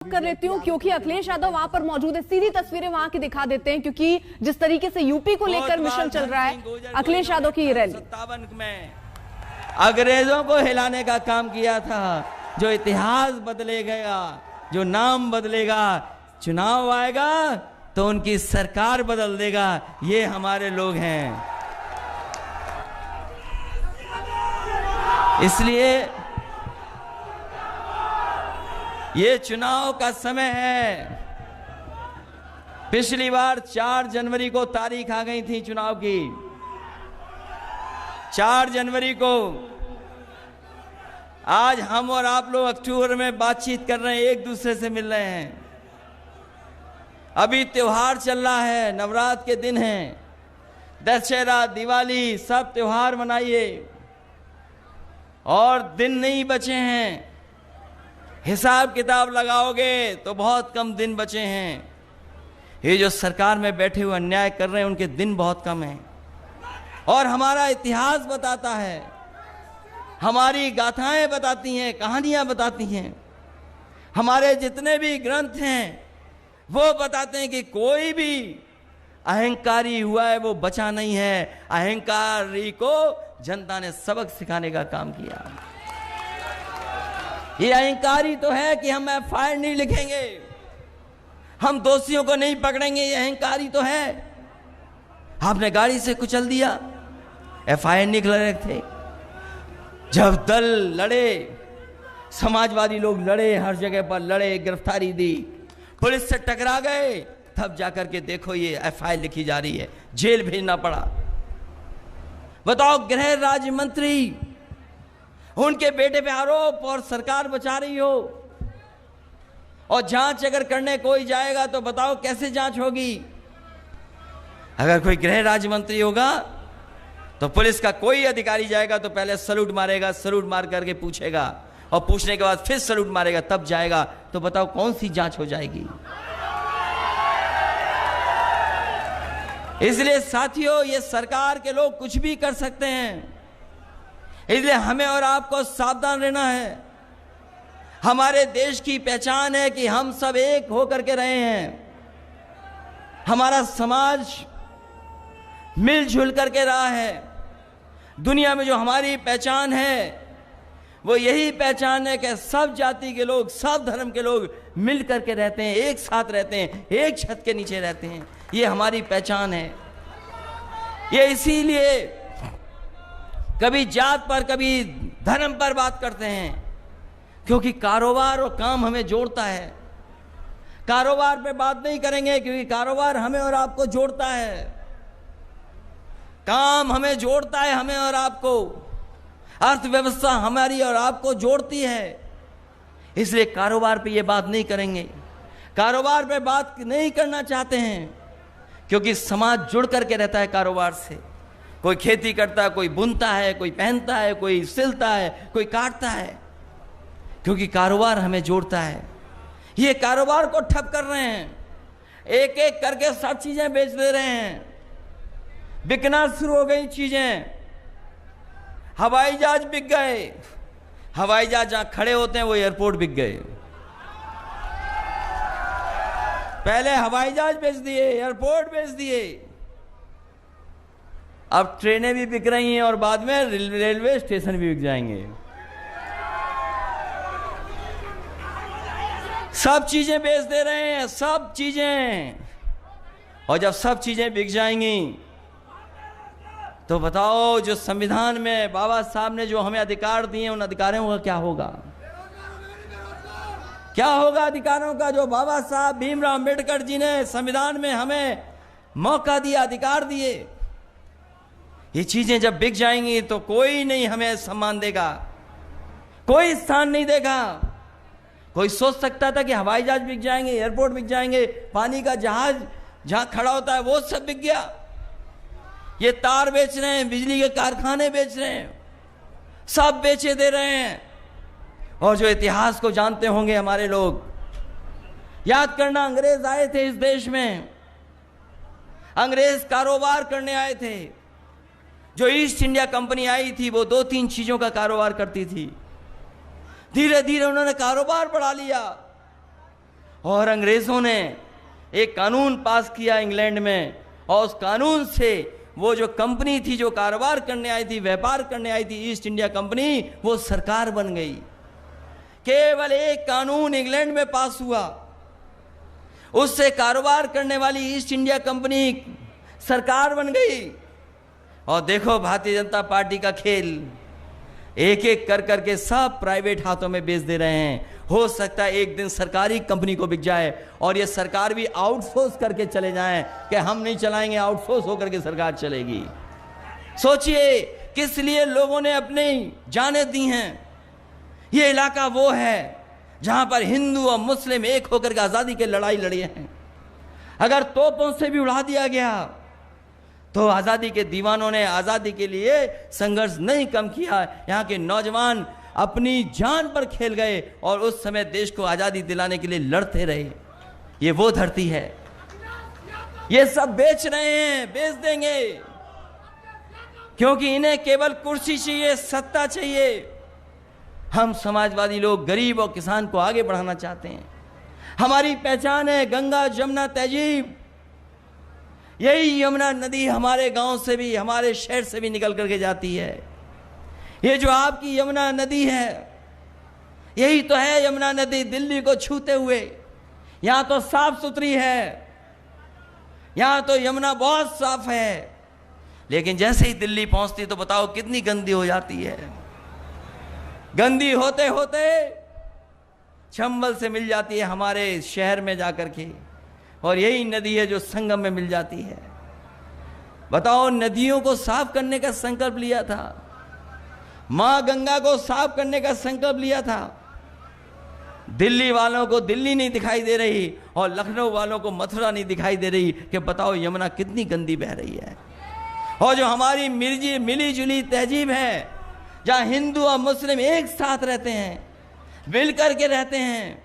कर लेती हूँ क्योंकि अखिलेश यादव वहां पर मौजूद है। सीधी तस्वीरें वहां की दिखा देते हैं क्योंकि जिस तरीके से यूपी को लेकर मिशन चल रहा है, अखिलेश यादव की ये रैली 57 में अंग्रेजों को हिलाने का काम किया था। जो इतिहास बदलेगा, जो नाम बदलेगा, चुनाव आएगा तो उनकी सरकार बदल देगा। ये हमारे लोग हैं। इसलिए ये चुनाव का समय है। पिछली बार 4 जनवरी को तारीख आ गई थी चुनाव की, 4 जनवरी को। आज हम और आप लोग अक्टूबर में बातचीत कर रहे हैं, एक दूसरे से मिल रहे हैं। अभी त्योहार चल रहा है, नवरात्र के दिन हैं, दशहरा, दिवाली, सब त्योहार मनाइए और दिन नहीं बचे हैं। हिसाब किताब लगाओगे तो बहुत कम दिन बचे हैं। ये जो सरकार में बैठे हुए अन्याय कर रहे हैं, उनके दिन बहुत कम हैं। और हमारा इतिहास बताता है, हमारी गाथाएं बताती हैं, कहानियां बताती हैं, हमारे जितने भी ग्रंथ हैं वो बताते हैं कि कोई भी अहंकारी हुआ है वो बचा नहीं है। अहंकारी को जनता ने सबक सिखाने का काम किया। ये अहंकारी तो है कि हम एफआईआर नहीं लिखेंगे, हम दोषियों को नहीं पकड़ेंगे, ये अहंकारी तो है। आपने गाड़ी से कुचल दिया, एफआईआर नहीं रहे थे। जब दल लड़े, समाजवादी लोग लड़े, हर जगह पर लड़े, गिरफ्तारी दी, पुलिस से टकरा गए, तब जाकर के देखो ये एफआईआर लिखी जा रही है, जेल भेजना पड़ा। बताओ, गृह राज्य मंत्री, उनके बेटे पे आरोप और सरकार बचा रही हो। और जांच अगर करने कोई जाएगा तो बताओ कैसे जांच होगी। अगर कोई गृह राज्य मंत्री होगा तो पुलिस का कोई अधिकारी जाएगा तो पहले सलूट मारेगा, सलूट मार करके पूछेगा और पूछने के बाद फिर सलूट मारेगा, तब जाएगा। तो बताओ कौन सी जांच हो जाएगी। इसलिए साथियों, ये सरकार के लोग कुछ भी कर सकते हैं, इसलिए हमें और आपको सावधान रहना है। हमारे देश की पहचान है कि हम सब एक होकर के रहे हैं। हमारा समाज मिलजुल करके रहा है। दुनिया में जो हमारी पहचान है वो यही पहचान है कि सब जाति के लोग, सब धर्म के लोग मिल करके रहते हैं, एक साथ रहते हैं, एक छत के नीचे रहते हैं। ये हमारी पहचान है। ये इसीलिए कभी जात पर, कभी धर्म पर बात करते हैं, क्योंकि कारोबार और काम हमें जोड़ता है। कारोबार पे बात नहीं करेंगे क्योंकि कारोबार हमें और आपको जोड़ता है, काम हमें जोड़ता है, हमें और आपको। अर्थव्यवस्था हमारी और आपको जोड़ती है, इसलिए कारोबार पे ये बात नहीं करेंगे। कारोबार पे बात नहीं करना चाहते हैं क्योंकि समाज जुड़ करके रहता है कारोबार से। कोई खेती करता है, कोई बुनता है, कोई पहनता है, कोई सिलता है, कोई काटता है, क्योंकि कारोबार हमें जोड़ता है। ये कारोबार को ठप कर रहे हैं, एक एक करके सब चीजें बेच दे रहे हैं। बिकना शुरू हो गई चीजें। हवाई जहाज बिक गए, हवाई जहाज जहां खड़े होते हैं वो एयरपोर्ट बिक गए। पहले हवाई जहाज बेच दिए, एयरपोर्ट बेच दिए, अब ट्रेनें भी बिक रही हैं और बाद में रेलवे स्टेशन भी बिक जाएंगे। सब चीजें बेच दे रहे हैं, सब चीजें। और जब सब चीजें बिक जाएंगी तो बताओ, जो संविधान में बाबा साहब ने जो हमें अधिकार दिए, उन अधिकारों का क्या होगा? क्या होगा अधिकारों का जो बाबा साहब भीमराव अंबेडकर जी ने संविधान में हमें मौका दिया, अधिकार दिए? ये चीजें जब बिक जाएंगी तो कोई नहीं हमें सम्मान देगा, कोई स्थान नहीं देगा। कोई सोच सकता था कि हवाई जहाज बिक जाएंगे, एयरपोर्ट बिक जाएंगे, पानी का जहाज जहां खड़ा होता है वो सब बिक गया। ये तार बेच रहे हैं, बिजली के कारखाने बेच रहे हैं, सब बेचे दे रहे हैं। और जो इतिहास को जानते होंगे हमारे लोग, याद करना, अंग्रेज आए थे इस देश में, अंग्रेज कारोबार करने आए थे। जो ईस्ट इंडिया कंपनी आई थी वो 2-3 चीजों का कारोबार करती थी। धीरे धीरे उन्होंने कारोबार बढ़ा लिया। और अंग्रेजों ने एक कानून पास किया इंग्लैंड में, और उस कानून से वो जो कंपनी थी, जो कारोबार करने आई थी, व्यापार करने आई थी, ईस्ट इंडिया कंपनी, वो सरकार बन गई। केवल एक कानून इंग्लैंड में पास हुआ, उससे कारोबार करने वाली ईस्ट इंडिया कंपनी सरकार बन गई। और देखो भारतीय जनता पार्टी का खेल, एक एक कर करके सब प्राइवेट हाथों में बेच दे रहे हैं। हो सकता है एक दिन सरकारी कंपनी को बिक जाए और ये सरकार भी आउटसोर्स करके चले जाएं कि हम नहीं चलाएंगे, आउटसोर्स होकर के सरकार चलेगी। सोचिए किस लिए लोगों ने अपनी जानें दी हैं। ये इलाका वो है जहां पर हिंदू और मुस्लिम एक होकर के आजादी के लड़ाई लड़ी हैं। अगर तोपों से भी उड़ा दिया गया तो आजादी के दीवानों ने आजादी के लिए संघर्ष नहीं कम किया। यहाँ के नौजवान अपनी जान पर खेल गए और उस समय देश को आजादी दिलाने के लिए लड़ते रहे। ये वो धरती है। ये सब बेच रहे हैं, बेच देंगे, क्योंकि इन्हें केवल कुर्सी चाहिए, सत्ता चाहिए। हम समाजवादी लोग गरीब और किसान को आगे बढ़ाना चाहते हैं। हमारी पहचान है गंगा जमुना तहजीब। यही यमुना नदी हमारे गांव से भी, हमारे शहर से भी निकल करके जाती है। ये जो आपकी यमुना नदी है, यही तो है यमुना नदी, दिल्ली को छूते हुए। यहां तो साफ सुथरी है, यहां तो यमुना बहुत साफ है, लेकिन जैसे ही दिल्ली पहुंचती तो बताओ कितनी गंदी हो जाती है। गंदी होते होते चंबल से मिल जाती है हमारे शहर में जाकर के, और यही नदी है जो संगम में मिल जाती है। बताओ, नदियों को साफ करने का संकल्प लिया था, मां गंगा को साफ करने का संकल्प लिया था। दिल्ली वालों को दिल्ली नहीं दिखाई दे रही और लखनऊ वालों को मथुरा नहीं दिखाई दे रही कि बताओ यमुना कितनी गंदी बह रही है। और जो हमारी मिली जुली तहजीब है, जहां हिंदू और मुस्लिम एक साथ रहते हैं, मिल करके रहते हैं,